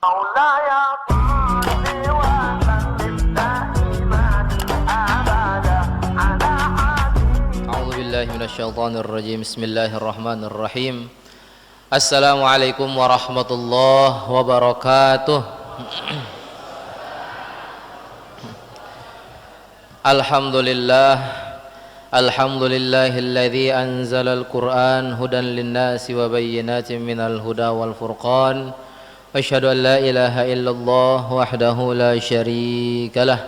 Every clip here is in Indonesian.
مولاي صل وسلم دائما ابدا على حبيبك. أعوذ بالله من الشيطان الرجيم. بسم الله الرحمن الرحيم. Assalamualaikum warahmatullahi wabarakatuh. Alhamdulillahilladzi anzalal Qur'an hudan linnasi wa bayyinatin minal huda wal furqan. Asyhadu an la ilaha illallah wahdahu la syarikalah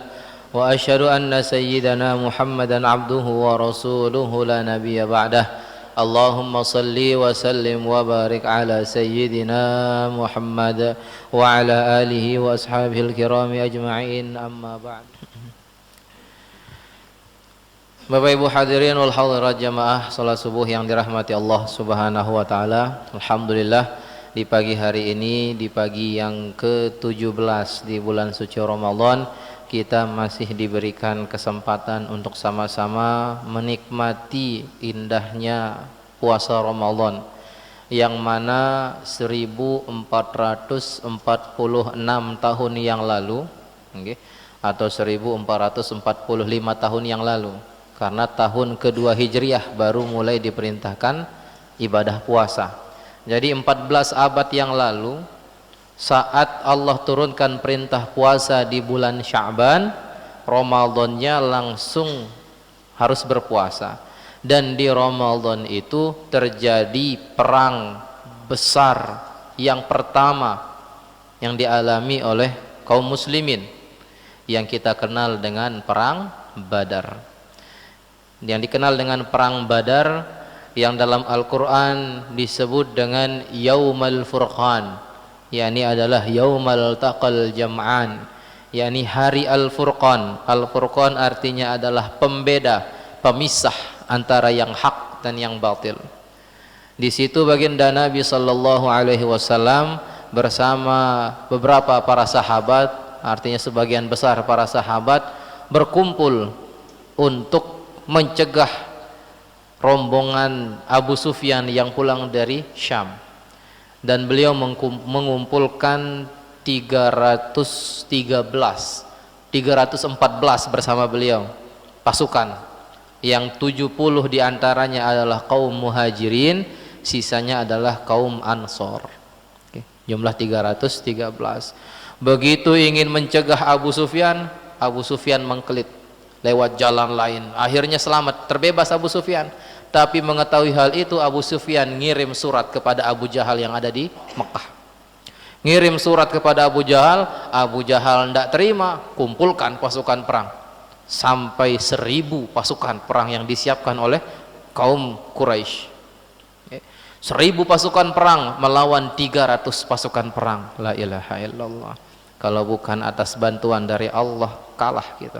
wa asyhadu anna sayyidana Muhammadan abduhu wa rasuluhu la nabiyya ba'dah. Allahumma salli wa sallim wa barik ala sayyidina Muhammad wa ala alihi wa ashabihil kirami ajma'in, amma ba'd. Bapak Ibu hadirin wal hadirat jamaah salat subuh yang dirahmati Allah Subhanahu wa taala. Alhamdulillah, di pagi hari ini, di pagi yang ke-17 di bulan suci Ramadan, kita masih diberikan kesempatan untuk sama-sama menikmati indahnya puasa Ramadan, yang mana 1446 tahun yang lalu, atau 1445 tahun yang lalu, karena tahun kedua Hijriah baru mulai diperintahkan ibadah puasa. Jadi 14 abad yang lalu, saat Allah turunkan perintah puasa di bulan Sya'ban, Ramadannya langsung harus berpuasa. Dan di Ramadan itu terjadi perang besar yang pertama yang dialami oleh kaum muslimin, yang kita kenal dengan perang Badar. Yang dikenal dengan perang Badar, yang dalam Al-Quran disebut dengan Yaumal Furqan, yakni adalah Yaumal Taqal Jam'an, yakni hari Al-Furqan. Al-Furqan artinya adalah pembeda, pemisah antara yang hak dan yang batil. Di situ baginda Nabi sallallahu alaihi wasallam bersama beberapa para sahabat, artinya sebagian besar para sahabat, berkumpul untuk mencegah rombongan Abu Sufyan yang pulang dari Syam. Dan beliau mengumpulkan 314 bersama beliau pasukan, yang 70 diantaranya adalah kaum muhajirin, sisanya adalah kaum ansor. Jumlah 313. Begitu ingin mencegah Abu Sufyan mengkelit lewat jalan lain. Akhirnya selamat, terbebas Abu Sufyan. Tapi mengetahui hal itu, Abu Sufyan ngirim surat kepada Abu Jahal yang ada di Mekah. Ngirim surat kepada Abu Jahal tidak terima, kumpulkan pasukan perang. Sampai 1000 pasukan perang yang disiapkan oleh kaum Quraisy. 1000 pasukan perang melawan 300 pasukan perang. La ilaha illallah. Kalau bukan atas bantuan dari Allah, kalah kita.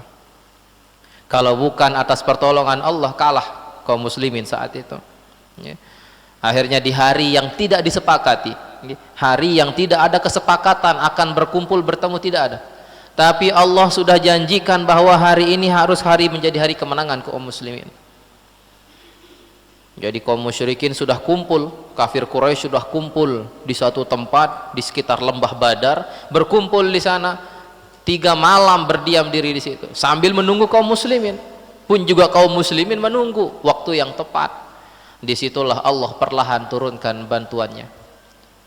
Kalau bukan atas pertolongan Allah, kalah kaum muslimin saat itu. Akhirnya di hari yang tidak disepakati, hari yang tidak ada kesepakatan akan berkumpul bertemu, tidak ada, tapi Allah sudah janjikan bahwa hari ini harus menjadi hari kemenangan kaum muslimin. Jadi kaum musyrikin sudah kumpul, kafir Quraisy sudah kumpul di suatu tempat di sekitar lembah Badar, berkumpul di sana 3 malam berdiam diri di situ sambil menunggu kaum muslimin. Pun juga kaum muslimin menunggu waktu yang tepat. Disitulah Allah perlahan turunkan bantuannya.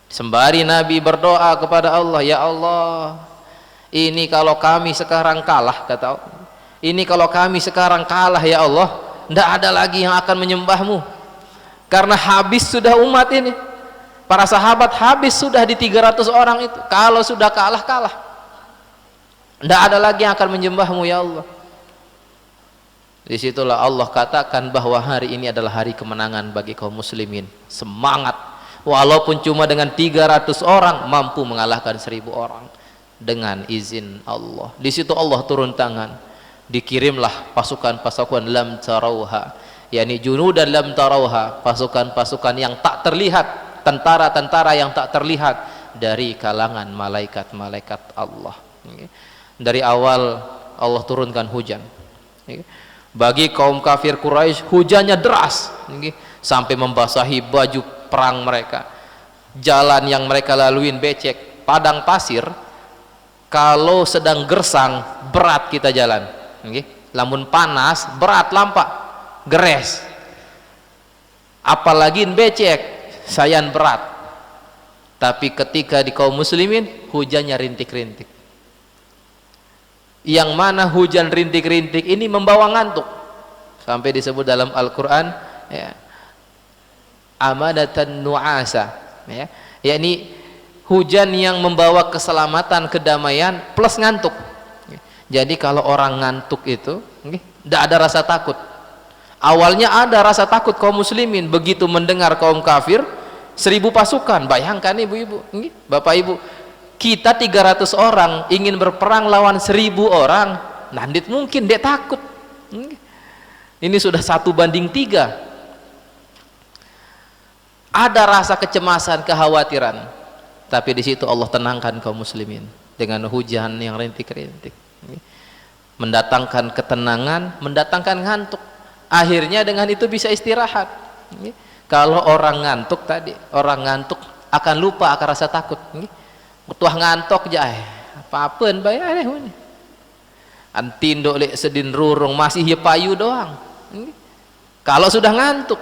Sembari Nabi berdoa kepada Allah, ya Allah, ini kalau kami sekarang kalah, kata Allah, ini kalau kami sekarang kalah ya Allah, tidak ada lagi yang akan menyembahmu, karena habis sudah umat ini. Para sahabat habis sudah di 300 orang itu. Kalau sudah kalah, tidak ada lagi yang akan menyembahmu ya Allah. Disitulah Allah katakan bahwa hari ini adalah hari kemenangan bagi kaum muslimin. Semangat, walaupun cuma dengan 300 orang mampu mengalahkan 1000 orang dengan izin Allah. Di situ Allah turun tangan, dikirimlah pasukan-pasukan lam tarauha, yakni junudan lam tarauha, pasukan-pasukan yang tak terlihat, tentara-tentara yang tak terlihat dari kalangan malaikat-malaikat Allah. Dari awal Allah turunkan hujan. Bagi kaum kafir Quraisy hujannya deras sampai membasahi baju perang mereka. Jalan yang mereka laluin becek, padang pasir, kalau sedang gersang berat kita jalan, lamun panas berat lampak geres, apalagi becek sayan berat. Tapi ketika di kaum muslimin hujannya rintik-rintik, yang mana hujan rintik-rintik ini membawa ngantuk, sampai disebut dalam Al-Quran ya, amanatan nu'asa, ya, yakni hujan yang membawa keselamatan, kedamaian plus ngantuk. Jadi kalau orang ngantuk itu tidak ada rasa takut. Awalnya ada rasa takut kaum muslimin begitu mendengar kaum kafir 1000 pasukan. Bayangkan ibu-ibu, bapak ibu, kita 300 orang ingin berperang lawan 1000 orang, nandit mungkin dia takut. Ini sudah 1:3. Ada rasa kecemasan, kekhawatiran, tapi di situ Allah tenangkan kaum muslimin dengan hujan yang rintik-rintik, mendatangkan ketenangan, mendatangkan ngantuk. Akhirnya dengan itu bisa istirahat. Kalau orang ngantuk tadi, orang ngantuk akan lupa akan rasa takut. Tuah ngantok aja, apa-apaan bayar ini. Antindo lek sedin rurung masih ya payu doang. Kalau sudah ngantuk.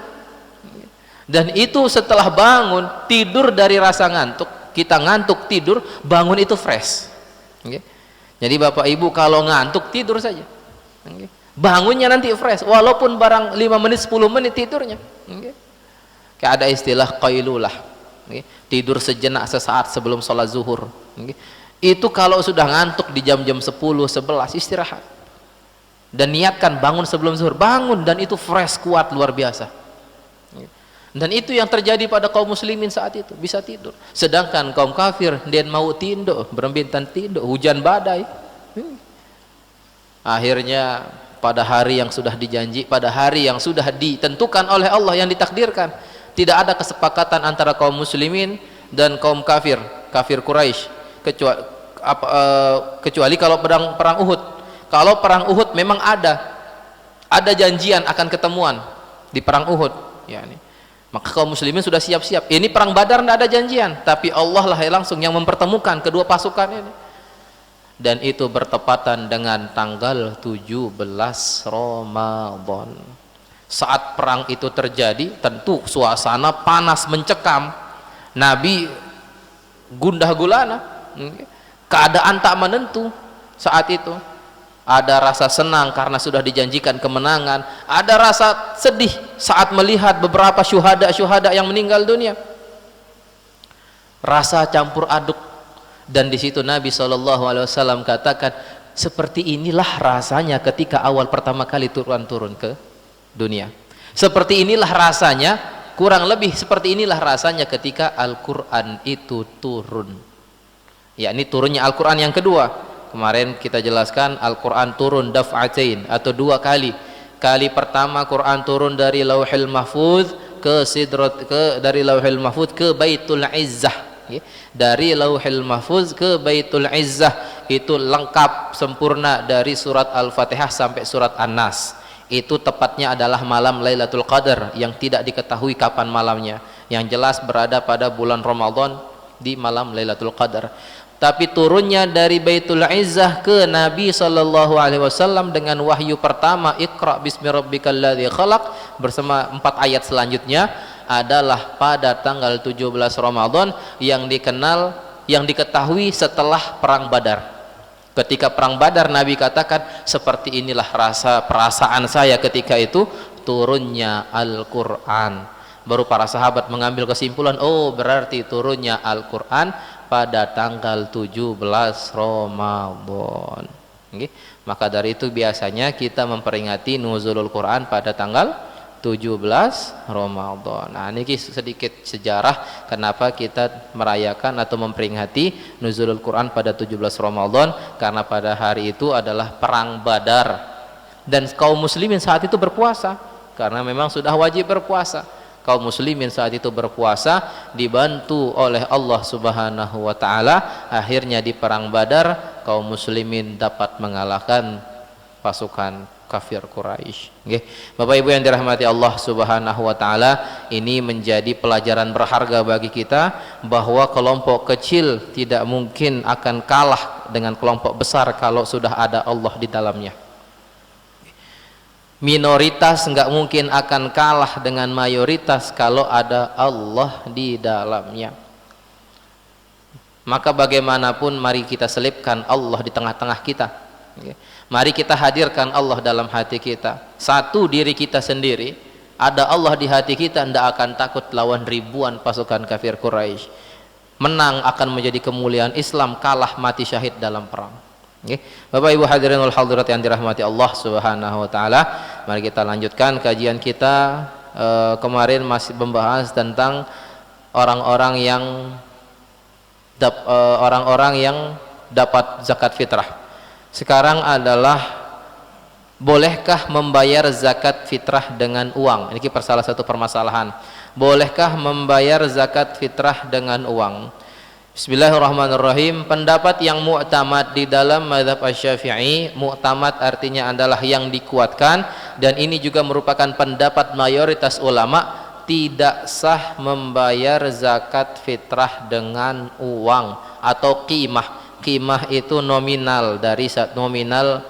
Dan itu setelah bangun, tidur dari rasa ngantuk, kita ngantuk tidur, bangun itu fresh. Jadi bapak ibu kalau ngantuk tidur saja, bangunnya nanti fresh, walaupun barang 5 menit 10 menit tidurnya. Kayak ada istilah qailulah, tidur sejenak sesaat sebelum sholat zuhur. Itu kalau sudah ngantuk di jam-jam 10, 11 istirahat dan niatkan bangun sebelum zuhur, bangun dan itu fresh, kuat, luar biasa. Dan itu yang terjadi pada kaum muslimin saat itu, bisa tidur. Sedangkan kaum kafir dia mau tindo, berembintan tindo, hujan badai. Akhirnya pada hari yang sudah dijanji, pada hari yang sudah ditentukan oleh Allah, yang ditakdirkan, tidak ada kesepakatan antara kaum muslimin dan kaum kafir, kafir Quraisy, kecuali kalau perang Uhud. Kalau perang Uhud memang ada janjian akan ketemuan di perang Uhud, yakni maka kaum muslimin sudah siap-siap. Ini perang Badar tidak ada janjian, tapi Allah lah langsung yang mempertemukan kedua pasukan ini. Dan itu bertepatan dengan tanggal 17 Ramadan. Saat perang itu terjadi, tentu suasana panas mencekam. Nabi gundah gulana, keadaan tak menentu saat itu. Ada rasa senang karena sudah dijanjikan kemenangan, ada rasa sedih saat melihat beberapa syuhada yang meninggal dunia, rasa campur aduk. Dan di situ Nabi SAW katakan, seperti inilah rasanya ketika awal pertama kali turun ke dunia, seperti inilah rasanya, kurang lebih seperti inilah rasanya ketika Al-Quran itu turun, yakni turunnya Al-Quran yang kedua. Kemarin kita jelaskan Al-Quran turun daf'atain atau 2 kali. Kali pertama Quran turun dari Lauhil Mahfuz dari Lauhil Mahfuz ke Baitul Izzah. Dari Lauhil Mahfuz ke Baitul Izzah itu lengkap sempurna dari surat Al-Fatihah sampai surat An-Nas. Itu tepatnya adalah malam Lailatul Qadar yang tidak diketahui kapan malamnya. Yang jelas berada pada bulan Ramadan di malam Lailatul Qadar. Tapi turunnya dari Baitul Izzah ke Nabi SAW dengan wahyu pertama, Iqra bismi rabbikal ladzi khalaq, bersama 4 ayat selanjutnya adalah pada tanggal 17 Ramadan yang diketahui setelah perang Badar. Ketika perang Badar Nabi katakan, seperti inilah perasaan saya ketika itu turunnya Al-Quran. Baru para sahabat mengambil kesimpulan, oh berarti turunnya Al-Quran pada tanggal 17 Ramadan. Maka dari itu biasanya kita memperingati nuzulul Quran pada tanggal 17 Ramadan. Nah, ini sedikit sejarah kenapa kita merayakan atau memperingati nuzulul Quran pada 17 Ramadan, karena pada hari itu adalah perang Badar. Dan kaum muslimin saat itu berpuasa, karena memang sudah wajib berpuasa. Kaum muslimin saat itu berpuasa, dibantu oleh Allah Subhanahu wa taala. Akhirnya di perang Badar kaum muslimin dapat mengalahkan pasukan kafir Quraisy. Nggih. Bapak Ibu yang dirahmati Allah Subhanahu wa taala, ini menjadi pelajaran berharga bagi kita bahwa kelompok kecil tidak mungkin akan kalah dengan kelompok besar kalau sudah ada Allah di dalamnya. Minoritas nggak mungkin akan kalah dengan mayoritas kalau ada Allah di dalamnya. Maka bagaimanapun mari kita selipkan Allah di tengah-tengah kita. Mari kita hadirkan Allah dalam hati kita. Satu diri kita sendiri, ada Allah di hati kita, tidak akan takut lawan ribuan pasukan kafir Quraisy. Menang akan menjadi kemuliaan Islam, kalah mati syahid dalam perang. Bapak Ibu hadirin wal hadirat yang dirahmati Allah Subhanahu wa taala, mari kita lanjutkan kajian kita. Kemarin masih membahas tentang orang-orang yang dapat zakat fitrah. Sekarang adalah bolehkah membayar zakat fitrah dengan uang? Ini salah satu permasalahan. Bolehkah membayar zakat fitrah dengan uang? Bismillahirrahmanirrahim. Pendapat yang mu'tamad di dalam mazhab Asy-Syafi'i, mu'tamad artinya adalah yang dikuatkan, dan ini juga merupakan pendapat mayoritas ulama, tidak sah membayar zakat fitrah dengan uang atau qimah. Qimah itu nominal dari nominal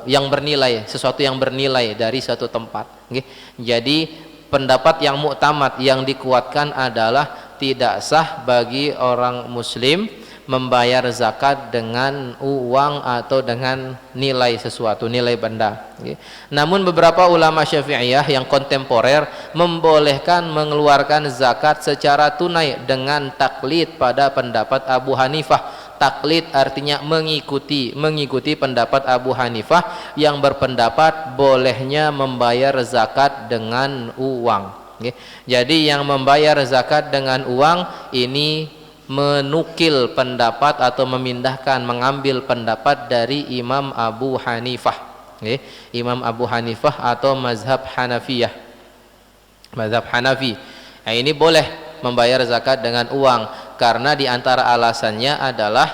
yang bernilai, sesuatu yang bernilai dari satu tempat. Jadi pendapat yang mu'tamad yang dikuatkan adalah tidak sah bagi orang muslim membayar zakat dengan uang atau dengan nilai sesuatu, nilai benda. Namun beberapa ulama Syafi'iyah yang kontemporer membolehkan mengeluarkan zakat secara tunai dengan taklid pada pendapat Abu Hanifah. Taklid artinya mengikuti pendapat Abu Hanifah yang berpendapat bolehnya membayar zakat dengan uang. Jadi yang membayar zakat dengan uang ini menukil pendapat atau memindahkan, mengambil pendapat dari Imam Abu Hanifah. Imam Abu Hanifah atau mazhab Hanafiyah, mazhab Hanafi. Nah, ini boleh membayar zakat dengan uang karena diantara alasannya adalah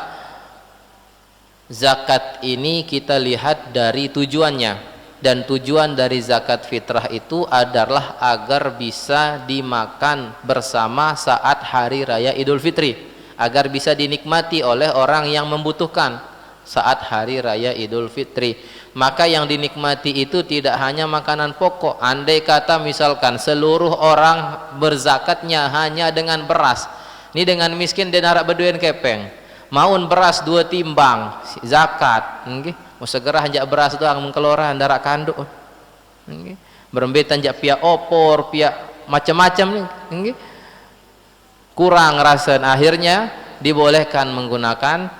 zakat ini kita lihat dari tujuannya. Dan tujuan dari zakat fitrah itu adalah agar bisa dimakan bersama saat hari raya Idul Fitri, agar bisa dinikmati oleh orang yang membutuhkan saat hari raya Idul Fitri. Maka yang dinikmati itu tidak hanya makanan pokok. Andai kata misalkan seluruh orang berzakatnya hanya dengan beras, ini dengan miskin dan harap beduin kepeng, maun beras 2 timbang zakat, mau segera hanjak beras doang mengkeloran darak kanduk, berembetan jak pia opor, pia macam-macam nih, kurang rasen. Akhirnya dibolehkan menggunakan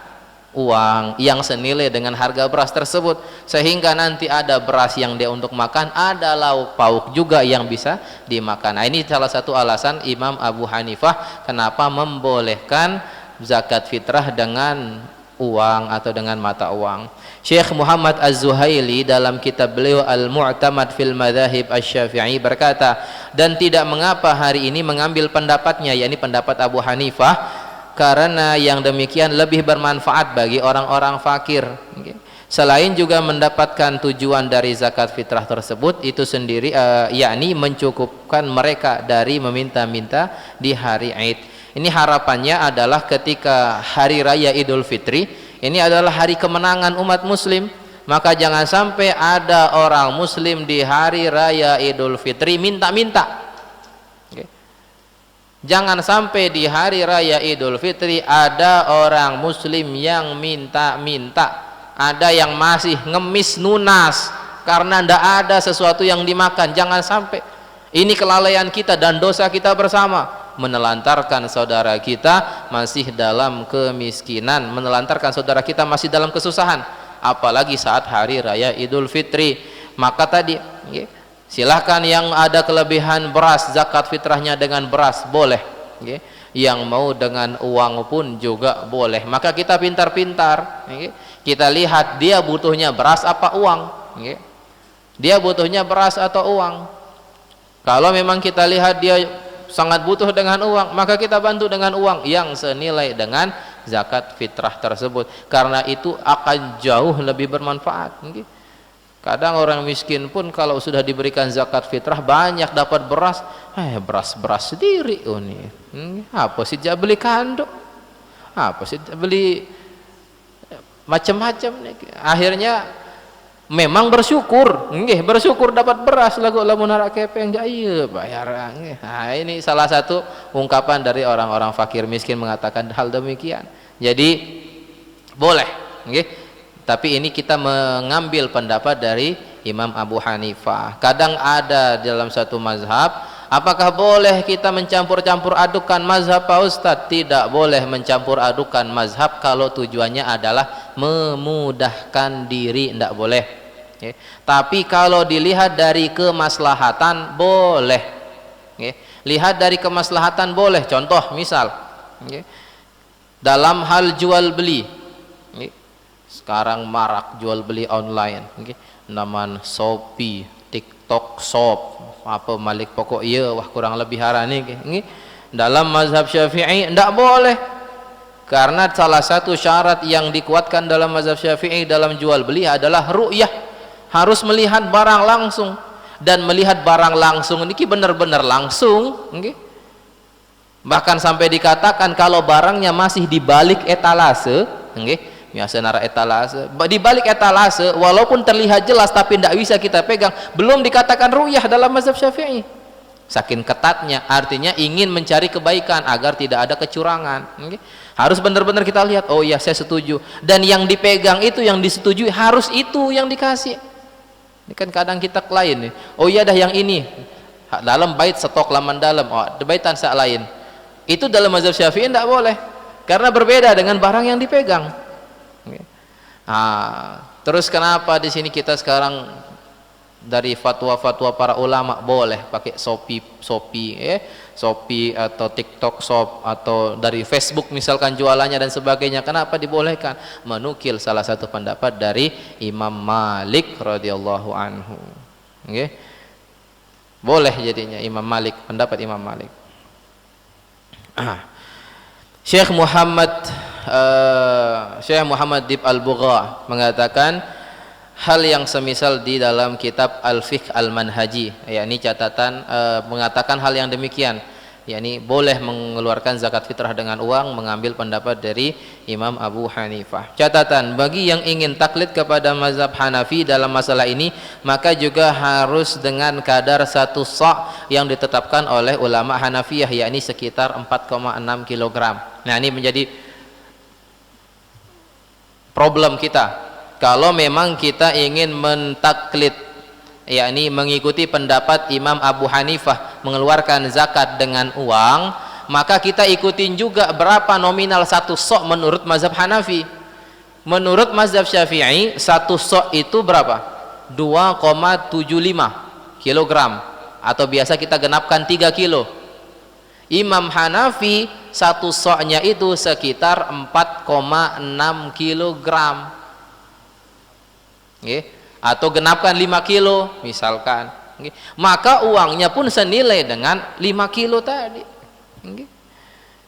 uang yang senilai dengan harga beras tersebut, sehingga nanti ada beras yang dia untuk makan, ada lauk pauk juga yang bisa dimakan. Nah, ini salah satu alasan Imam Abu Hanifah kenapa membolehkan zakat fitrah dengan uang atau dengan mata uang. Syekh Muhammad Az-Zuhaili dalam kitab beliau Al-Mu'tamad fil Madzahib Asy-Syafi'i berkata, dan tidak mengapa hari ini mengambil pendapatnya, yakni pendapat Abu Hanifah, karena yang demikian lebih bermanfaat bagi orang-orang fakir. Selain juga mendapatkan tujuan dari zakat fitrah tersebut itu sendiri, yakni mencukupkan mereka dari meminta-minta di hari Id. Ini harapannya adalah ketika hari raya Idul Fitri ini adalah hari kemenangan umat muslim, maka jangan sampai ada orang muslim di hari raya Idul Fitri minta-minta. Jangan sampai di hari raya Idul Fitri ada orang muslim yang minta-minta, ada yang masih ngemis nunas karena tidak ada sesuatu yang dimakan. Jangan sampai. Ini kelalaian kita dan dosa kita bersama, menelantarkan saudara kita masih dalam kemiskinan, menelantarkan saudara kita masih dalam kesusahan, apalagi saat hari raya Idul Fitri. Maka tadi silahkan yang ada kelebihan beras, zakat fitrahnya dengan beras boleh, yang mau dengan uang pun juga boleh. Maka kita pintar-pintar, kita lihat dia butuhnya beras apa uang, dia butuhnya beras atau uang. Kalau memang kita lihat dia sangat butuh dengan uang, maka kita bantu dengan uang yang senilai dengan zakat fitrah tersebut, karena itu akan jauh lebih bermanfaat. Kadang orang miskin pun kalau sudah diberikan zakat fitrah banyak dapat beras, beras sendiri nih. Apa sih dia beli kanduk? Apa sih dia beli macam-macam nih. Akhirnya memang bersyukur, bersyukur dapat beras lamun harak kepeng ieu bayar. Nah, ini salah satu ungkapan dari orang-orang fakir miskin mengatakan hal demikian. Jadi boleh, tapi ini kita mengambil pendapat dari Imam Abu Hanifah. Kadang ada dalam satu mazhab, apakah boleh kita mencampur-campur adukan mazhab Pak Ustadz? Tidak boleh mencampur adukan mazhab kalau tujuannya adalah memudahkan diri, tidak boleh. Tapi kalau dilihat dari kemaslahatan boleh. Lihat dari kemaslahatan boleh. Contoh misal, dalam hal jual beli, sekarang marak jual beli online, naman Shopee, TikTok Shop, apa malik pokok iya wah kurang lebih harani. Dalam mazhab Syafi'i tidak boleh, karena salah satu syarat yang dikuatkan dalam mazhab Syafi'i dalam jual beli adalah ru'yah, harus melihat barang langsung, dan melihat barang langsung ini benar-benar langsung. Bahkan sampai dikatakan kalau barangnya masih di balik etalase, biasa nara etalase, di balik etalase walaupun terlihat jelas tapi tidak bisa kita pegang, belum dikatakan ru'yah dalam mazhab Syafi'i. Saking ketatnya, artinya ingin mencari kebaikan agar tidak ada kecurangan. Harus benar-benar kita lihat, oh iya saya setuju, dan yang dipegang itu yang disetujui harus itu yang dikasih. Ini kan kadang kita klien nih, oh iya dah yang ini dalam bait stok laman dalam, oh baitan sak lain. Itu dalam mazhab Syafi'i tidak boleh, karena berbeda dengan barang yang dipegang. Terus kenapa di sini kita sekarang dari fatwa-fatwa para ulama boleh pakai Shopee atau TikTok Shop, atau dari Facebook misalkan jualannya dan sebagainya? Kenapa dibolehkan? Menukil salah satu pendapat dari Imam Malik radhiyallahu anhu. Boleh jadinya Imam Malik, pendapat Imam Malik. Syekh Muhammad Dib Al-Bugha mengatakan hal yang semisal di dalam kitab Al-Fiqh Al-Manhaji, yakni catatan mengatakan hal yang demikian, yakni boleh mengeluarkan zakat fitrah dengan uang, mengambil pendapat dari Imam Abu Hanifah. Catatan, bagi yang ingin taklid kepada mazhab Hanafi dalam masalah ini, maka juga harus dengan kadar 1 sa' yang ditetapkan oleh ulama Hanafiyah, yakni sekitar 4,6 kg. Nah, ini menjadi problem kita kalau memang kita ingin mentaklid, yakni mengikuti pendapat Imam Abu Hanifah mengeluarkan zakat dengan uang, maka kita ikutin juga berapa nominal 1 sa' menurut mazhab Hanafi. Menurut mazhab Syafi'i 1 sa' itu berapa? 2,75 kilogram, atau biasa kita genapkan 3 kilo. Imam Hanafi 1 sa'-nya itu sekitar 4,6 kilogram, atau genapkan 5 kilo misalkan, maka uangnya pun senilai dengan 5 kilo tadi.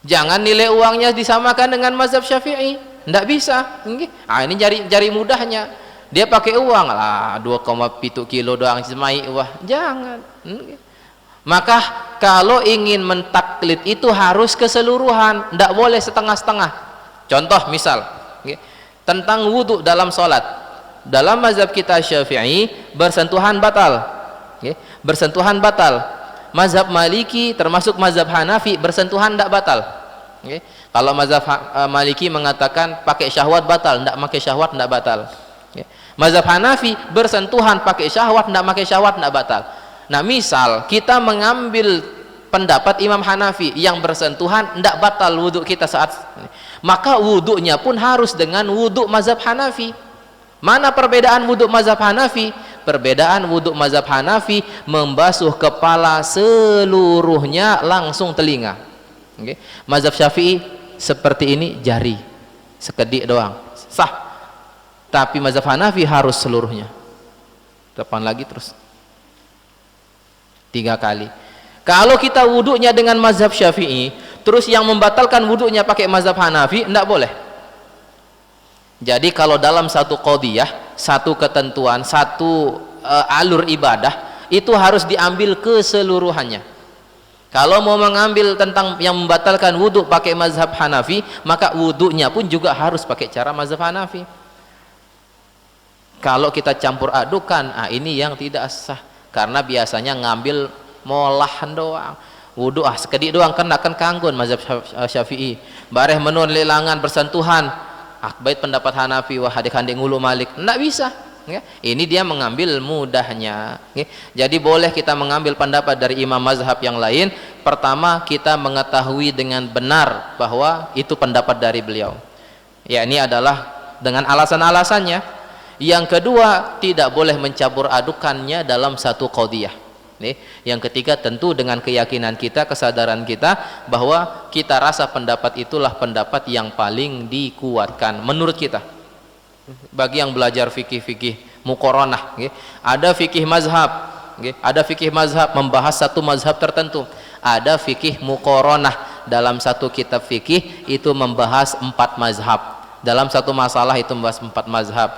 Jangan nilai uangnya disamakan dengan mazhab Syafi'i, tidak bisa. Ini jari mudahnya, dia pakai uang lah 2,7 kilo doang semai, wah jangan. Maka kalau ingin mentaklid itu harus keseluruhan, tidak boleh setengah-setengah. Contoh misal tentang wudhu dalam sholat, dalam mazhab kita Syafi'i bersentuhan batal, bersentuhan batal. Mazhab Maliki termasuk mazhab Hanafi bersentuhan tidak batal. Kalau mazhab Maliki mengatakan pakai syahwat batal, tidak pakai syahwat tidak batal. Mazhab Hanafi bersentuhan pakai syahwat, tidak pakai syahwat tidak batal. Nah, misal kita mengambil pendapat Imam Hanafi yang bersentuhan tidak batal wudhu kita saat ini, maka wudhunya pun harus dengan wudhu mazhab Hanafi. Mana perbedaan wudhu mazhab Hanafi? Perbedaan wudhu mazhab Hanafi membasuh kepala seluruhnya langsung telinga. Mazhab Syafi'i seperti ini, jari sekedik doang sah, tapi mazhab Hanafi harus seluruhnya, depan lagi terus 3 kali. Kalau kita wudhunya dengan mazhab Syafi'i, terus yang membatalkan wudhunya pakai mazhab Hanafi, tidak boleh. Jadi kalau dalam satu qadiyah satu ketentuan, satu alur ibadah itu harus diambil keseluruhannya. Kalau mau mengambil tentang yang membatalkan wudhu pakai mazhab Hanafi, maka wudhunya pun juga harus pakai cara mazhab Hanafi. Kalau kita campur adukan, ini yang tidak sah, karena biasanya ngambil molahan doang. Wudhu sekedik doang kan akan kanggun mazhab Syafi'i. Bareh menun lelangan bersentuhan, baik pendapat Hanafi, wah adik-adik ngulu Malik, enggak bisa. Ya, ini dia mengambil mudahnya. Ya, jadi boleh kita mengambil pendapat dari imam mazhab yang lain. Pertama, kita mengetahui dengan benar bahwa itu pendapat dari beliau. Ya, ini adalah dengan alasan-alasannya. Yang kedua, tidak boleh mencampur adukannya dalam satu qadhiyah. Yang ketiga, tentu dengan keyakinan kita, kesadaran kita bahwa kita rasa pendapat itulah pendapat yang paling dikuatkan menurut kita. Bagi yang belajar fikih muqaranah, ada fikih mazhab, ada fikih mazhab membahas satu mazhab tertentu, ada fikih muqaranah dalam satu kitab fikih itu membahas 4 mazhab, dalam satu masalah itu membahas 4 mazhab.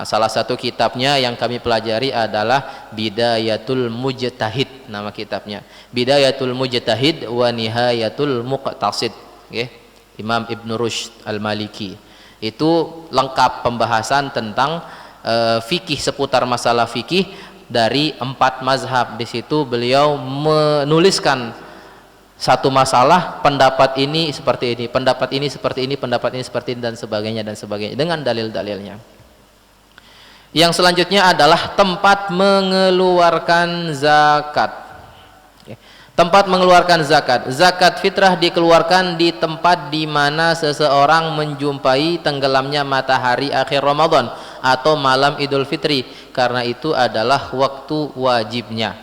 Salah satu kitabnya yang kami pelajari adalah Bidayatul Mujtahid, nama kitabnya Bidayatul Mujtahid wa Nihayatul Muqtasid, Imam Ibn Rushd Al-Maliki. Itu lengkap pembahasan tentang fikih, seputar masalah fikih dari 4 mazhab. Di situ beliau menuliskan satu masalah, pendapat ini seperti ini, pendapat ini seperti ini, pendapat ini seperti ini, dan sebagainya dengan dalil-dalilnya. Yang selanjutnya adalah tempat mengeluarkan zakat. Tempat mengeluarkan zakat. Zakat fitrah dikeluarkan di tempat di mana seseorang menjumpai tenggelamnya matahari akhir Ramadan atau malam Idul Fitri, karena itu adalah waktu wajibnya.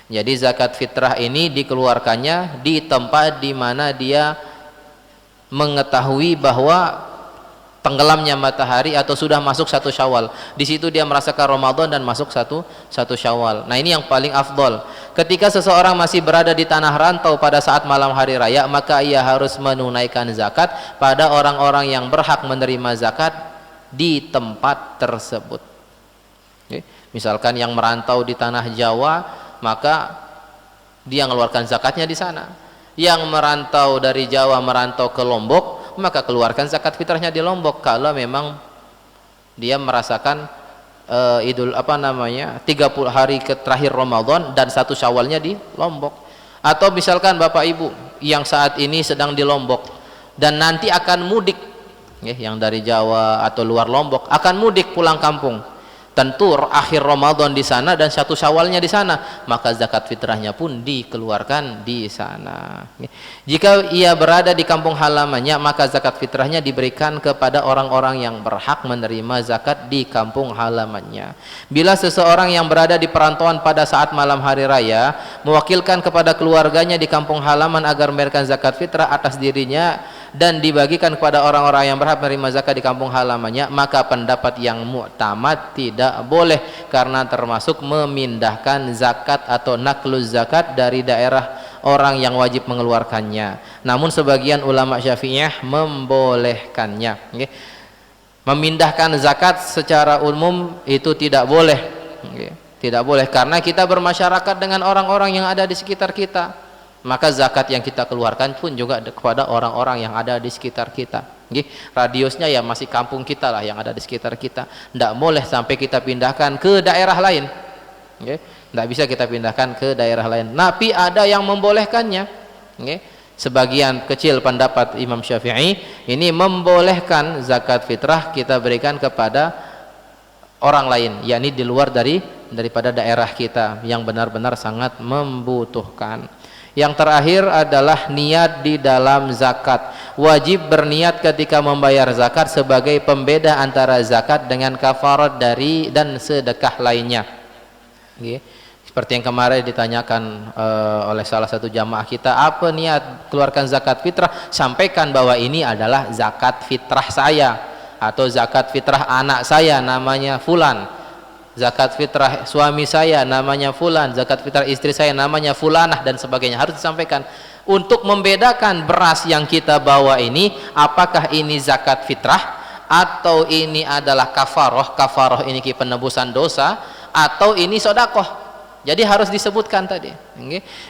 Jadi zakat fitrah ini dikeluarkannya di tempat di mana dia mengetahui bahwa tenggelamnya matahari atau sudah masuk 1 Syawal. Di situ dia merasakan Ramadan dan masuk 1 Syawal. Nah, ini yang paling afdol. Ketika seseorang masih berada di tanah rantau pada saat malam hari raya, maka ia harus menunaikan zakat pada orang-orang yang berhak menerima zakat di tempat tersebut. Misalkan yang merantau di tanah Jawa, maka dia mengeluarkan zakatnya di sana. Yang merantau dari Jawa merantau ke Lombok, maka keluarkan zakat fitrahnya di Lombok kalau memang dia merasakan 30 hari terakhir Ramadan dan 1 Syawalnya di Lombok. Atau misalkan Bapak Ibu yang saat ini sedang di Lombok dan nanti akan mudik, yang dari Jawa atau luar Lombok akan mudik pulang kampung, tentu akhir Ramadan di sana dan 1 Syawalnya di sana, maka zakat fitrahnya pun dikeluarkan di sana. Jika ia berada di kampung halamannya, maka zakat fitrahnya diberikan kepada orang-orang yang berhak menerima zakat di kampung halamannya. Bila seseorang yang berada di perantauan pada saat malam hari raya mewakilkan kepada keluarganya di kampung halaman agar memberikan zakat fitrah atas dirinya dan dibagikan kepada orang-orang yang berhak menerima zakat di kampung halamannya, maka pendapat yang mu'tamad tidak boleh, karena termasuk memindahkan zakat atau nakluz zakat dari daerah orang yang wajib mengeluarkannya. Namun sebagian ulama Syafi'iyah membolehkannya. Memindahkan zakat secara umum itu tidak boleh. Tidak boleh, karena kita bermasyarakat dengan orang-orang yang ada di sekitar kita. Maka zakat yang kita keluarkan pun juga kepada orang-orang yang ada di sekitar kita. Radiusnya ya masih kampung kita lah yang ada di sekitar kita. Tidak boleh sampai kita pindahkan ke daerah lain. Tidak bisa kita pindahkan ke daerah lain. Tapi ada yang membolehkannya. Sebagian kecil pendapat Imam Syafi'i ini membolehkan zakat fitrah kita berikan kepada orang lain, yakni di luar daripada daerah kita yang benar-benar sangat membutuhkan. Yang terakhir adalah niat di dalam zakat. Wajib berniat ketika membayar zakat sebagai pembeda antara zakat dengan kafarat dari dan sedekah lainnya. Seperti yang kemarin ditanyakan oleh salah satu jamaah kita, apa niat keluarkan zakat fitrah? Sampaikan bahwa ini adalah zakat fitrah saya, atau zakat fitrah anak saya namanya fulan, zakat fitrah suami saya namanya fulan, zakat fitrah istri saya namanya fulanah, dan sebagainya. Harus disampaikan untuk membedakan beras yang kita bawa ini apakah ini zakat fitrah atau ini adalah kafaroh ini penebusan dosa, atau ini sodakoh. Jadi harus disebutkan tadi.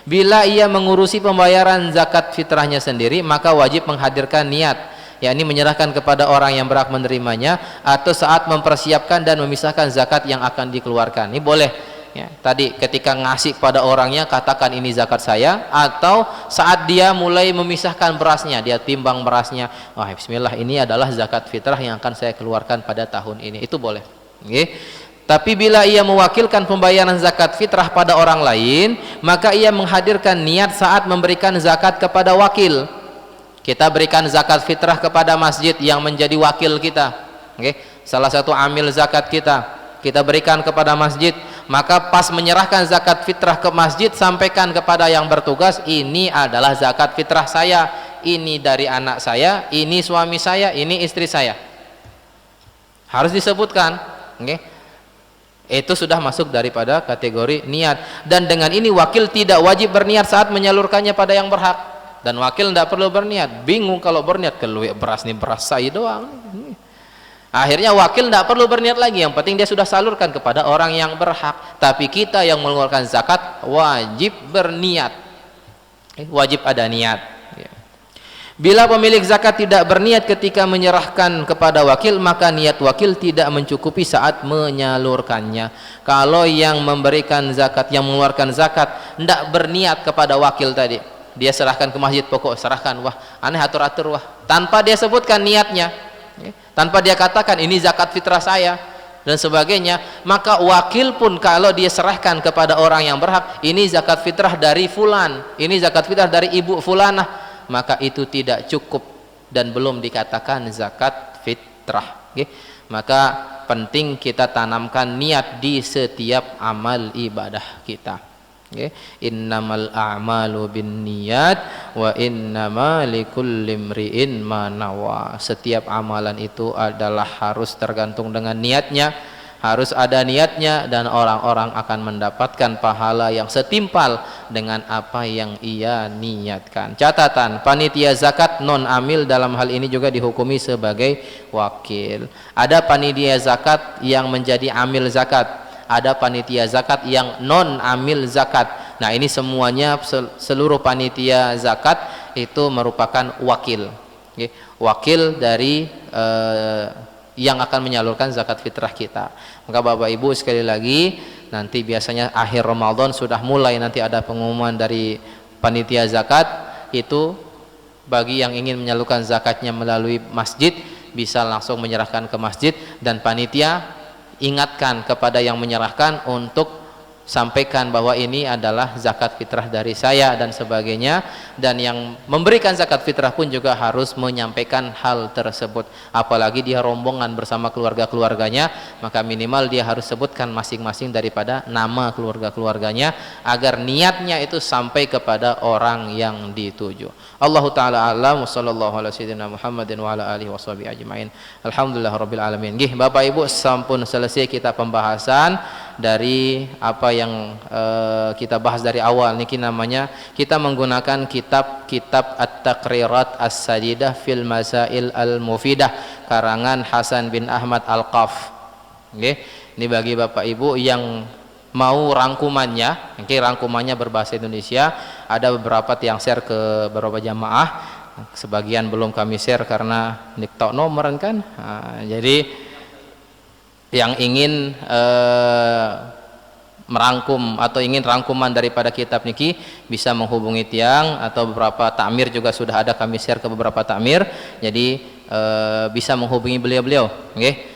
Bila ia mengurusi pembayaran zakat fitrahnya sendiri, maka wajib menghadirkan niat, yakni menyerahkan kepada orang yang berhak menerimanya, atau saat mempersiapkan dan memisahkan zakat yang akan dikeluarkan. Ini boleh ya, tadi ketika ngasih pada orangnya katakan ini zakat saya, atau saat dia mulai memisahkan berasnya, dia timbang berasnya, wah bismillah ini adalah zakat fitrah yang akan saya keluarkan pada tahun ini, itu boleh. Tapi bila ia mewakilkan pembayaran zakat fitrah pada orang lain, maka ia menghadirkan niat saat memberikan zakat kepada wakil. Kita berikan zakat fitrah kepada masjid yang menjadi wakil kita, salah satu amil zakat kita berikan kepada masjid, maka pas menyerahkan zakat fitrah ke masjid, sampaikan kepada yang bertugas, ini adalah zakat fitrah saya, ini dari anak saya, ini suami saya, ini istri saya. Harus disebutkan. Itu sudah masuk daripada kategori niat. Dan dengan ini wakil tidak wajib berniat saat menyalurkannya pada yang berhak, dan wakil tidak perlu berniat. Bingung kalau berniat, keluar beras nih, beras saya doang. Akhirnya wakil tidak perlu berniat lagi, yang penting dia sudah salurkan kepada orang yang berhak. Tapi kita yang mengeluarkan zakat wajib berniat, wajib ada niat. Bila pemilik zakat tidak berniat ketika menyerahkan kepada wakil, maka niat wakil tidak mencukupi saat menyalurkannya. Kalau yang memberikan zakat, yang mengeluarkan zakat, tidak berniat kepada wakil tadi, dia serahkan ke masjid, pokok serahkan, wah aneh atur-atur, wah, tanpa dia sebutkan niatnya, tanpa dia katakan ini zakat fitrah saya dan sebagainya, maka wakil pun kalau dia serahkan kepada orang yang berhak, ini zakat fitrah dari fulan, ini zakat fitrah dari ibu fulanah, maka itu tidak cukup dan belum dikatakan zakat fitrah. Maka penting kita tanamkan niat di setiap amal ibadah kita. Innamal a'malu binniyat wa innama likulli imri'in ma nawa. Setiap amalan itu adalah harus tergantung dengan niatnya, harus ada niatnya, dan orang-orang akan mendapatkan pahala yang setimpal dengan apa yang ia niatkan. Catatan, panitia zakat non amil dalam hal ini juga dihukumi sebagai wakil. Ada panitia zakat yang menjadi amil zakat, ada panitia zakat yang non amil zakat. Nah ini semuanya, seluruh panitia zakat itu merupakan wakil, wakil dari yang akan menyalurkan zakat fitrah kita. Maka Bapak Ibu sekali lagi, nanti biasanya akhir Ramadan sudah mulai nanti ada pengumuman dari panitia zakat. Itu bagi yang ingin menyalurkan zakatnya melalui masjid, bisa langsung menyerahkan ke masjid, dan panitia ingatkan kepada yang menyerahkan untuk sampaikan bahwa ini adalah zakat fitrah dari saya dan sebagainya. Dan yang memberikan zakat fitrah pun juga harus menyampaikan hal tersebut. Apalagi dia rombongan bersama keluarga-keluarganya, maka minimal dia harus sebutkan masing-masing daripada nama keluarga-keluarganya, agar niatnya itu sampai kepada orang yang dituju. Allahu ta'ala a'lam. Wassallallahu ala sayyidina Muhammadin wa ala alihi washabihi ajma'in. Alhamdulillah rabbil alamin. Bapak Ibu, sampun selesai kita pembahasan dari apa yang kita bahas dari awal. Niki namanya kita menggunakan kitab At-Taqrirat As-Sadidah fil Masail Al-Mufidah karangan Hasan bin Ahmad Al-Qaf. Ini bagi Bapak Ibu yang mau rangkumannya, rangkumannya berbahasa Indonesia. Ada beberapa yang share ke beberapa jamaah, sebagian belum kami share karena niktok nomor kan. Jadi yang ingin merangkum atau ingin rangkuman daripada kitab niki bisa menghubungi tiang, atau beberapa takmir juga sudah ada kami share ke beberapa takmir. Jadi bisa menghubungi beliau-beliau.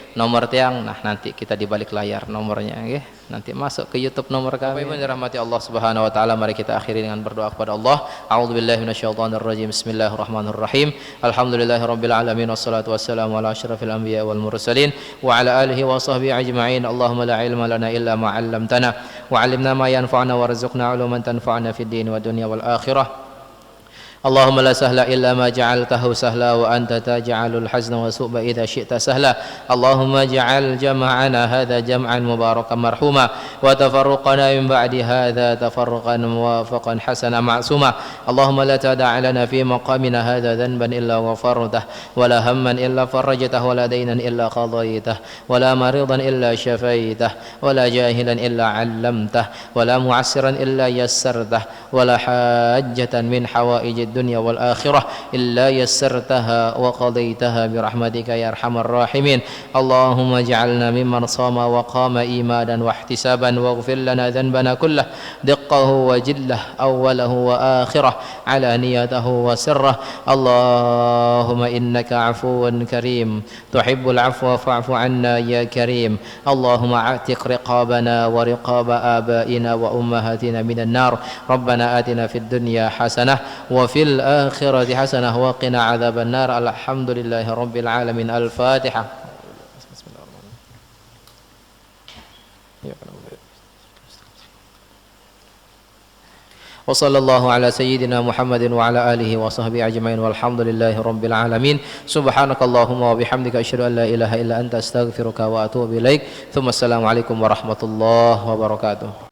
Nomor tiang, nah nanti kita di balik layar nomornya, nanti masuk ke YouTube nomor kami. Bapak Ibu dirahmati Allah Subhanahu wa taala, mari kita akhiri dengan berdoa kepada Allah. A'udzubillahi minasyaitonir rajim. Bismillahirrahmanirrahim. Alhamdulillahirabbil alamin, wassalatu wassalamu ala asyrafil anbiya wal mursalin wa ala alihi wa sahbihi ajma'in. Allahumma la ilma lana illa ma 'allamtana wa 'allimna ma yanfa'una warzuqna 'uluman tanfa'una fid din wa dunya wal akhirah. اللهم لا سهل إلا ما جعلته سهلا وأنت تجعل الحزن والسوء إذا شئت سهلا اللهم اجعل جمعنا هذا جمعا مباركا مرحوما وتفرقنا من بعد هذا تفرقا موافقا حسنا معصوما اللهم لا تدع لنا في مقامنا هذا ذنبا إلا غفرته ولا هما إلا فرجته ولا دينا إلا قضيته ولا مريضا إلا شفيته ولا جاهلا إلا علمته ولا معسرا إلا يسرته ولا حاجة من حوائج الدنيا والآخرة إلا يسرتها وقضيتها برحمتك يا أرحم الراحمين اللهم اجعلنا ممن صام وقام إيمانا واحتسابا واغفر لنا ذنبنا كله دقه وجله أوله وآخره علانيته وسره اللهم إنك عفو كريم تحب العفو فاعف عنا يا كريم اللهم اعتق رقابنا ورقاب آبائنا وأمهاتنا من النار ربنا آتنا في الدنيا حسنة وفي الآخرة حسنة وقنا عذاب النار الحمد لله رب العالمين الفاتحة وصلى الله على سيدنا محمد وعلى آله وصحبه أجمعين والحمد لله رب العالمين سبحانك اللهم وبحمدك أشهد أن لا إله إلا أنت أستغفرك وأتوب إليك ثم السلام عليكم ورحمة الله وبركاته